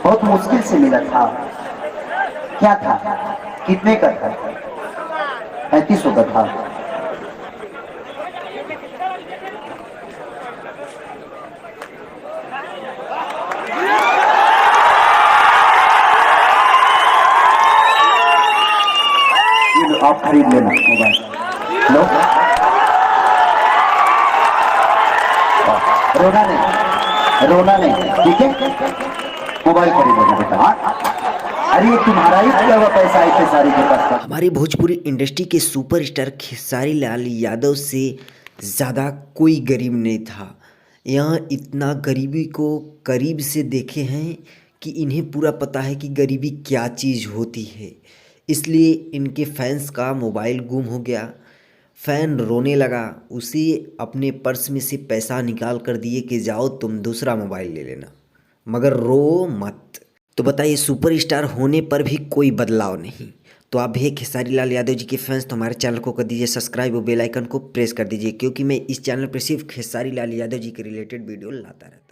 बहुत मुश्किल से मिला था। क्या था? कितने का था? 3500 का था। आप खरीद लेना मोबाइल। लो, रोना नहीं, रोना नहीं, ठीक है? मोबाइल खरीद लेना बेटा। हाँ, अरे ये तुम्हारा ही दिया हुआ पैसा है खेसारी के पास था। हमारी भोजपुरी इंडस्ट्री के सुपरस्टार खेसारी लाल यादव से ज़्यादा कोई गरीब नहीं था। यहाँ इतना गरीबी को करीब से देखे हैं कि इन्हें पूरा पता है कि गरीबी क्या चीज़ होती है। इसलिए इनके फैंस का मोबाइल गुम हो गया। फैन रोने लगा, उसे अपने पर्स में से पैसा निकाल कर दिए कि जाओ तुम दूसरा मोबाइल ले लेना, मगर रो मत। तो बताइए, सुपरस्टार होने पर भी कोई बदलाव नहीं। तो आप भी खेसारी लाल यादव जी के फैंस तो हमारे चैनल को कर दीजिए सब्सक्राइब और बेल आइकन को प्रेस कर दीजिए, क्योंकि मैं इस चैनल पर सिर्फ खेसारी लाल यादव जी के रिलेटेड वीडियो लाता रहता हूँ।